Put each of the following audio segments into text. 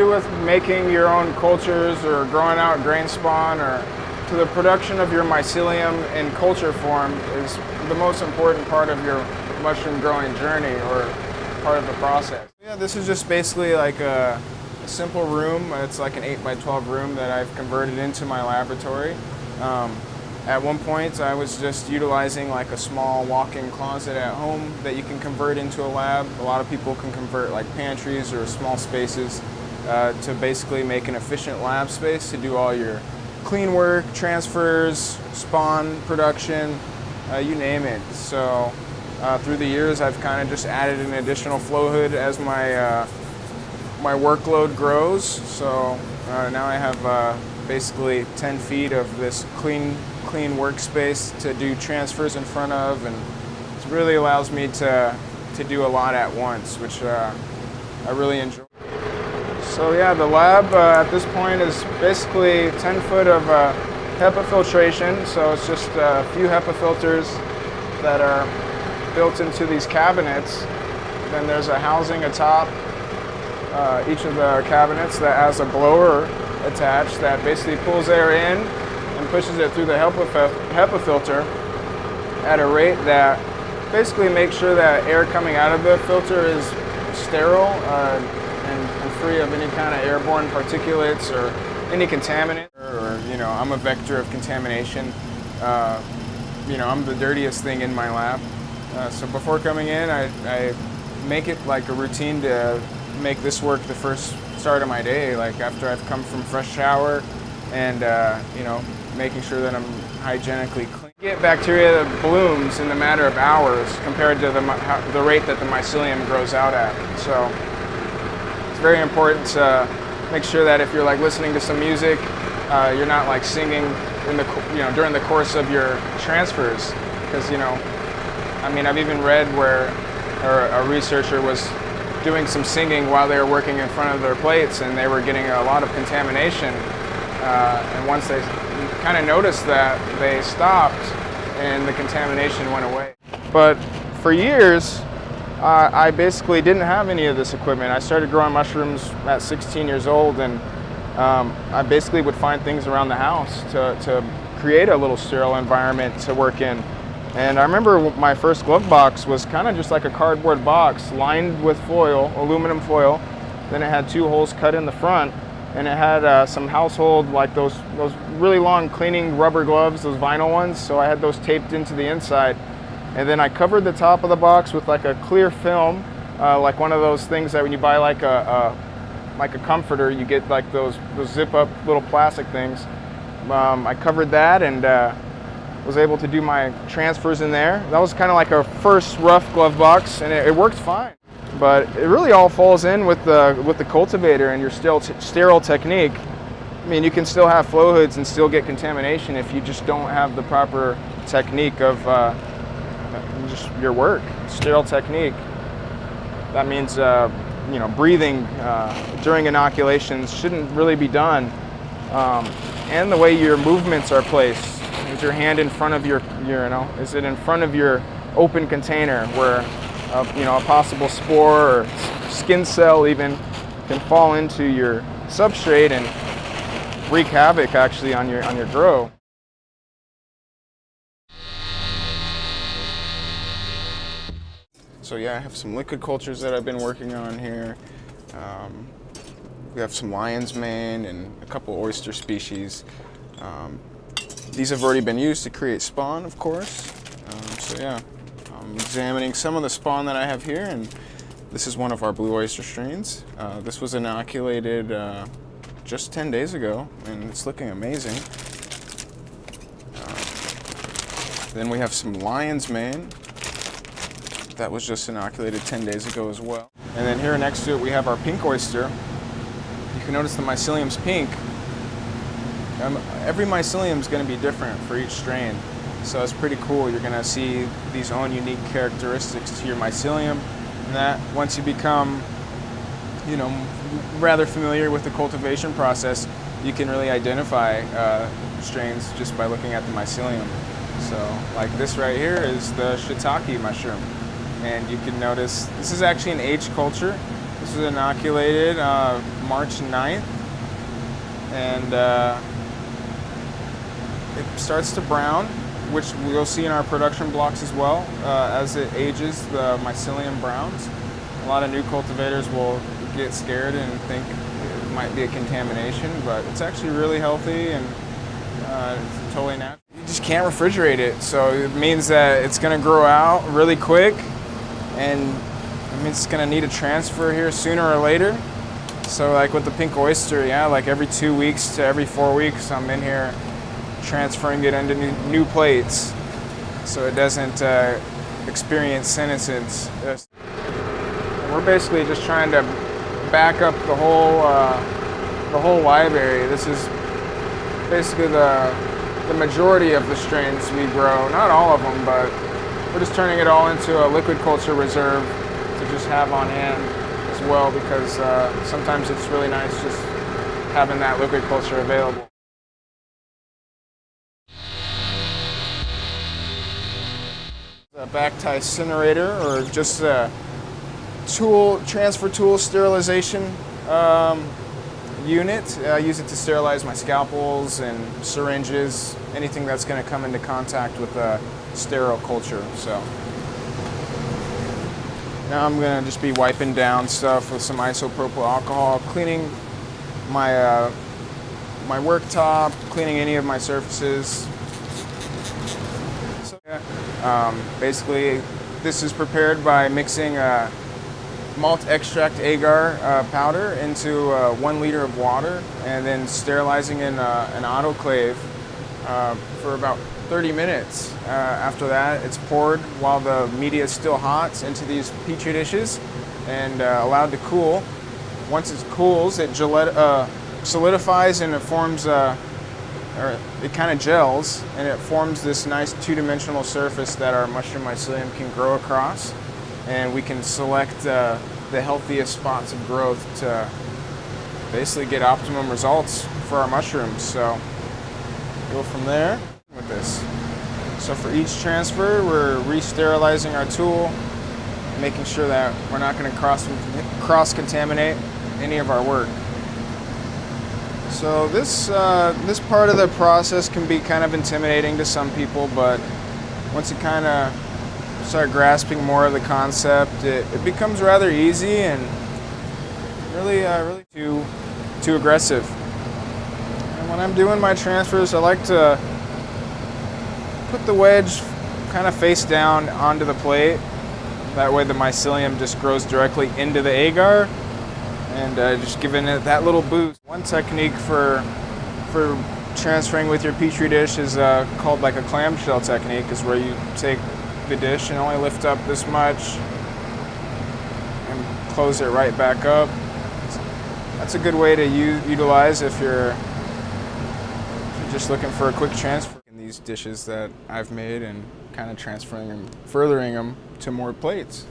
do with making your own cultures or growing out grain spawn or to the production of your mycelium in culture form is the most important part of your mushroom growing journey or part of the process. Yeah, this is just basically like a simple room. It's like an 8 by 12 room that I've converted into my laboratory. At one point I was just utilizing like a small walk-in closet at home that you can convert into a lab. A lot of people can convert like pantries or small spaces to basically make an efficient lab space to do all your clean work, transfers, spawn production, you name it. So through the years I've kind of just added an additional flow hood as my my workload grows. So now I have basically 10 feet of this clean workspace to do transfers in front of, and it really allows me to do a lot at once, which I really enjoy. So yeah, the lab at this point is basically 10 foot of HEPA filtration. So it's just a few HEPA filters that are built into these cabinets. Then there's a housing atop each of the cabinets that has a blower attached that basically pulls air in and pushes it through the HEPA filter at a rate that basically makes sure that air coming out of the filter is sterile and free of any kind of airborne particulates or any contaminant. Or, you know, I'm a vector of contamination. You know, I'm the dirtiest thing in my lab. So before coming in, I make it like a routine to make this work the first start of my day, like after I've come from fresh shower and, you know, making sure that I'm hygienically clean. Get bacteria that blooms in a matter of hours compared to the rate that the mycelium grows out at. So it's very important to make sure that if you're like listening to some music, you're not like singing in the, you know, during the course of your transfers, because, you know, I mean, I've even read where a researcher was doing some singing while they were working in front of their plates, and they were getting a lot of contamination. And once they kind of noticed that, they stopped and the contamination went away. But for years, I basically didn't have any of this equipment. I started growing mushrooms at 16 years old, and I basically would find things around the house to create a little sterile environment to work in. And I remember my first glove box was kind of just like a cardboard box lined with foil, aluminum foil. Then it had 2 holes cut in the front, and it had some household, like those really long cleaning rubber gloves, those vinyl ones. So I had those taped into the inside. And then I covered the top of the box with like a clear film, like one of those things that when you buy like a comforter, you get like those zip up little plastic things. I covered that and was able to do my transfers in there. That was kind of like a first rough glove box, and it worked fine. But it really all falls in with the cultivator and your sterile technique. I mean, you can still have flow hoods and still get contamination if you just don't have the proper technique of just your work, sterile technique. That means you know, breathing during inoculations shouldn't really be done, and the way your movements are placed. Is your hand in front of your, you know, is it in front of your open container where, you know, a possible spore or skin cell even can fall into your substrate and wreak havoc actually on your grow. So yeah, I have some liquid cultures that I've been working on here. We have some lion's mane and a couple oyster species. These have already been used to create spawn, of course. So yeah, I'm examining some of the spawn that I have here, and this is one of our blue oyster strains. This was inoculated just 10 days ago, and it's looking amazing. Then we have some lion's mane. That was just inoculated 10 days ago as well. And then here next to it, we have our pink oyster. You can notice the mycelium's pink. Every mycelium is going to be different for each strain, so it's pretty cool. You're going to see these own unique characteristics to your mycelium, and that once you become, you know, rather familiar with the cultivation process, you can really identify strains just by looking at the mycelium. So, like this right here is the shiitake mushroom, and you can notice this is actually an H culture. This is inoculated March 9th, and it starts to brown, which we'll see in our production blocks as well. As it ages, the mycelium browns. A lot of new cultivators will get scared and think it might be a contamination, but it's actually really healthy and it's totally natural. You just can't refrigerate it, so it means that it's going to grow out really quick, and it means it's going to need a transfer here sooner or later. So like with the pink oyster, yeah, like every 2 weeks to every 4 weeks, I'm in here transferring it into new plates so it doesn't experience senescence. We're basically just trying to back up the whole library. This is basically the majority of the strains we grow. Not all of them, but we're just turning it all into a liquid culture reserve to just have on hand as well, because sometimes it's really nice just having that liquid culture available. A back tie incinerator, or just a transfer tool sterilization unit. I use it to sterilize my scalpels and syringes, anything that's going to come into contact with a sterile culture. So now I'm going to just be wiping down stuff with some isopropyl alcohol, cleaning my my worktop, cleaning any of my surfaces. So, basically, this is prepared by mixing malt extract agar powder into 1 liter of water, and then sterilizing in an autoclave for about 30 minutes. After that, it's poured while the media is still hot into these petri dishes and allowed to cool. Once it cools, it solidifies and it forms, or it kind of gels, and it forms this nice two-dimensional surface that our mushroom mycelium can grow across. And we can select the healthiest spots of growth to basically get optimum results for our mushrooms. So go from there with this. So for each transfer, we're re-sterilizing our tool, making sure that we're not going to cross-contaminate any of our work. So this part of the process can be kind of intimidating to some people, but once you kind of start grasping more of the concept, it becomes rather easy and really too aggressive. And when I'm doing my transfers, I like to put the wedge kind of face down onto the plate. That way the mycelium just grows directly into the agar, and just giving it that little boost. One technique for transferring with your petri dish is called like a clamshell technique, is where you take the dish and only lift up this much and close it right back up. That's a good way to utilize if you're just looking for a quick transfer in these dishes that I've made, and kind of transferring them, furthering them to more plates.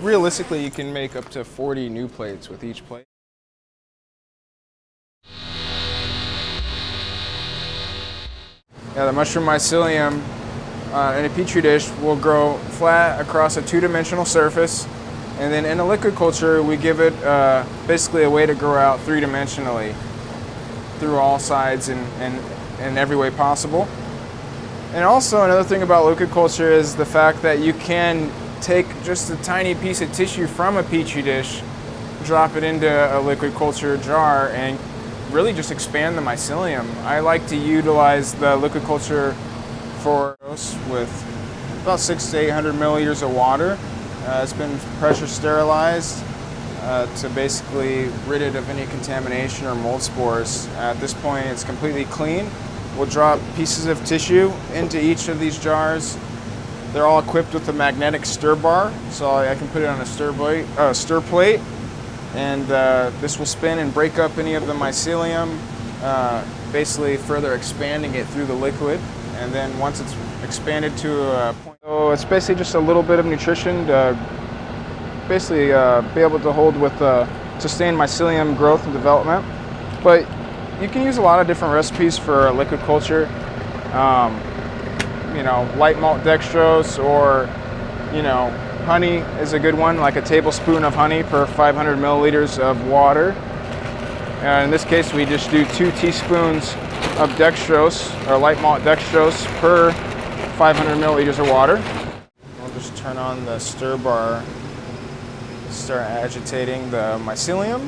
Realistically, you can make up to 40 new plates with each plate. Yeah, the mushroom mycelium in a petri dish will grow flat across a two-dimensional surface, and then in a liquid culture we give it basically a way to grow out three-dimensionally through all sides and every way possible. And also another thing about liquid culture is the fact that you can take just a tiny piece of tissue from a petri dish, drop it into a liquid culture jar, and really just expand the mycelium. I like to utilize the liquid culture with about 600 to 800 milliliters of water. It's been pressure sterilized to basically rid it of any contamination or mold spores. At this point, it's completely clean. We'll drop pieces of tissue into each of these jars. They're all equipped with a magnetic stir bar, so I can put it on a stir plate, and this will spin and break up any of the mycelium, basically further expanding it through the liquid. And then once it's expanded to a point, so it's basically just a little bit of nutrition to basically be able to hold with sustained mycelium growth and development. But you can use a lot of different recipes for liquid culture. You know, light malt dextrose, or, you know, honey is a good one, like a tablespoon of honey per 500 milliliters of water. In this case, we just do 2 teaspoons of dextrose, or light malt dextrose, per 500 milliliters of water. We'll just turn on the stir bar, start agitating the mycelium.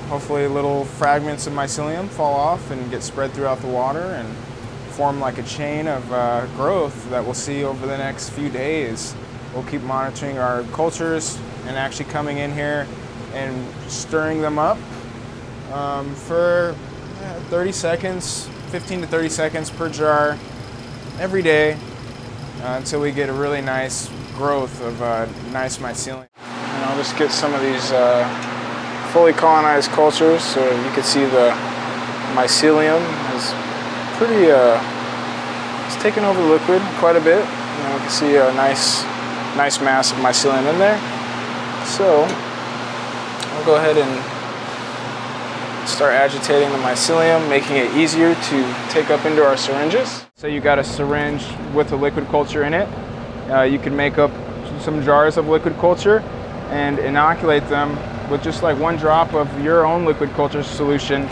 Hopefully little fragments of mycelium fall off and get spread throughout the water and form like a chain of growth that we'll see over the next few days. We'll keep monitoring our cultures and actually coming in here and stirring them up for 30 seconds, 15 to 30 seconds per jar every day until we get a really nice growth of nice mycelium. And I'll just get some of these fully colonized cultures so you can see the mycelium is pretty, it's taken over the liquid quite a bit. You can see a nice mass of mycelium in there. So I'll go ahead and start agitating the mycelium, making it easier to take up into our syringes. So you got a syringe with a liquid culture in it. You can make up some jars of liquid culture and inoculate them with just like 1 drop of your own liquid culture solution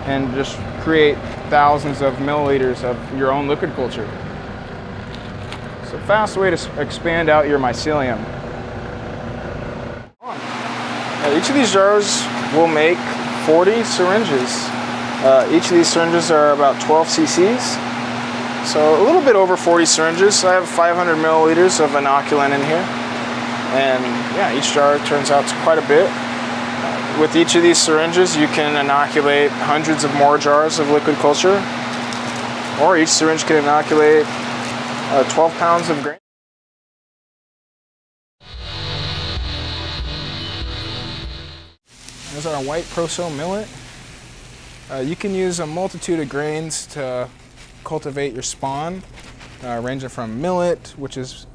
and just create thousands of milliliters of your own liquid culture. It's a fast way to expand out your mycelium. Each of these jars will make 40 syringes. Each of these syringes are about 12 cc's. So a little bit over 40 syringes. So I have 500 milliliters of inoculant in here. And yeah, each jar turns out to quite a bit. With each of these syringes, you can inoculate hundreds of more jars of liquid culture. Or each syringe can inoculate 12 pounds of grain. There's our white proso millet. You can use a multitude of grains to cultivate your spawn, ranging from millet, which is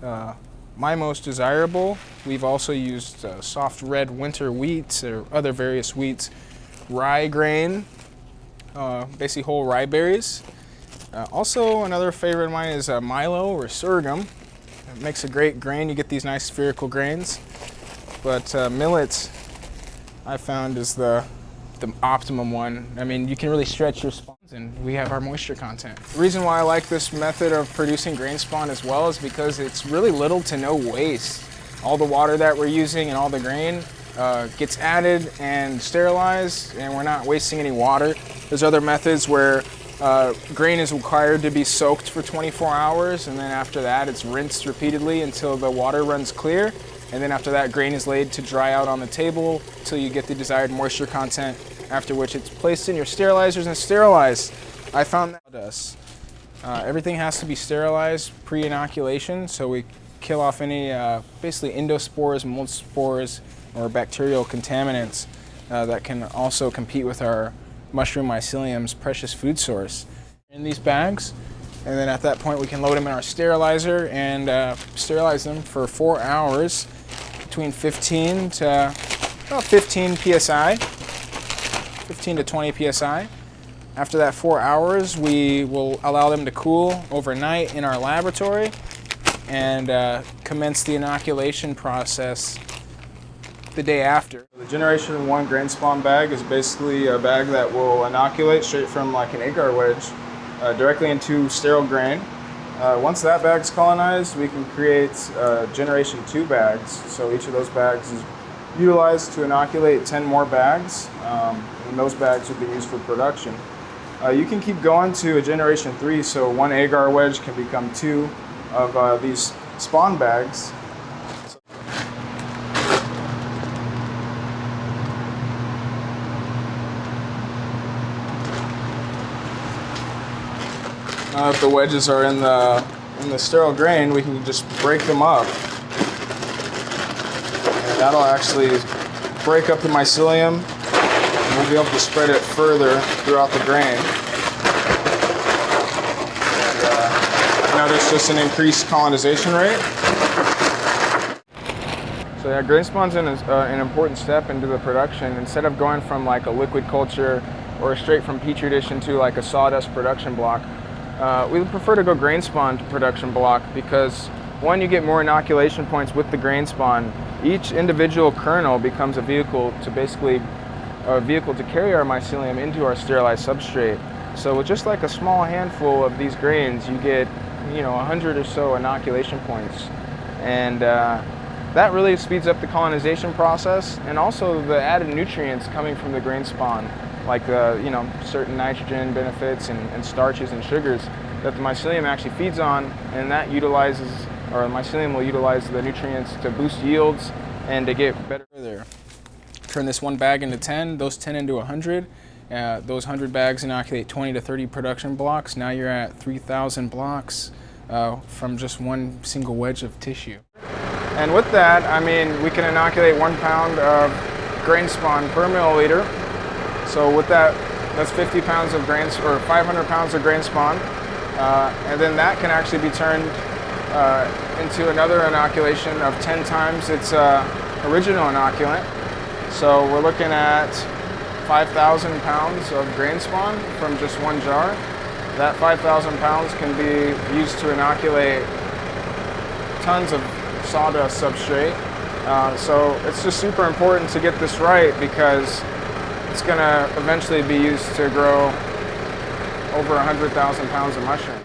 my most desirable. We've also used soft red winter wheats or other various wheats, rye grain, basically whole rye berries. Also, another favorite of mine is milo or sorghum. It makes a great grain. You get these nice spherical grains. But millet, I found, is the optimum one. I mean, you can really stretch your spawns, and we have our moisture content. The reason why I like this method of producing grain spawn as well is because it's really little to no waste. All the water that we're using and all the grain gets added and sterilized, and we're not wasting any water. There's other methods where grain is required to be soaked for 24 hours, and then after that it's rinsed repeatedly until the water runs clear. And then after that, grain is laid to dry out on the table until you get the desired moisture content, after which it's placed in your sterilizers and sterilized. I found that everything has to be sterilized pre-inoculation, so we kill off any basically endospores, mold spores, or bacterial contaminants that can also compete with our mushroom mycelium's precious food source. In these bags, and then at that point we can load them in our sterilizer and sterilize them for 4 hours between 15 to about 15 psi, 15 to 20 psi. After that 4 hours, we will allow them to cool overnight in our laboratory and commence the inoculation process the day after. The Generation 1 grain spawn bag is basically a bag that will inoculate straight from like an agar wedge directly into sterile grain. Once that bag's colonized, we can create Generation 2 bags. So each of those bags is utilized to inoculate 10 more bags, and those bags would be used for production. You can keep going to a Generation 3, so 1 agar wedge can become 2 of these spawn bags. If the wedges are in the sterile grain, we can just break them up. And that'll actually break up the mycelium, and we'll be able to spread it further throughout the grain. And, notice just an increased colonization rate. So yeah, grain spawn's an important step into the production. Instead of going from like a liquid culture or straight from petri dish into like a sawdust production block, we would prefer to go grain spawn to production block because, one, you get more inoculation points with the grain spawn. Each individual kernel becomes a vehicle to basically a vehicle to carry our mycelium into our sterilized substrate. So with just like a small handful of these grains, you get 100 or so inoculation points, and that really speeds up the colonization process, and also the added nutrients coming from the grain spawn, like certain nitrogen benefits and starches and sugars that the mycelium actually feeds on, and that utilizes, or the mycelium will utilize the nutrients to boost yields and to get better there. Turn this one bag into 10, those 10 into 100. Those 100 bags inoculate 20 to 30 production blocks. Now you're at 3,000 blocks from just one single wedge of tissue. And with that, I mean, we can inoculate 1 pound of grain spawn per milliliter. So with that, that's 50 pounds of grain, or 500 pounds of grain spawn. And then that can actually be turned into another inoculation of 10 times its original inoculant. So we're looking at 5,000 pounds of grain spawn from just one jar. That 5,000 pounds can be used to inoculate tons of sawdust substrate. So it's just super important to get this right, because it's going to eventually be used to grow over 100,000 pounds of mushroom.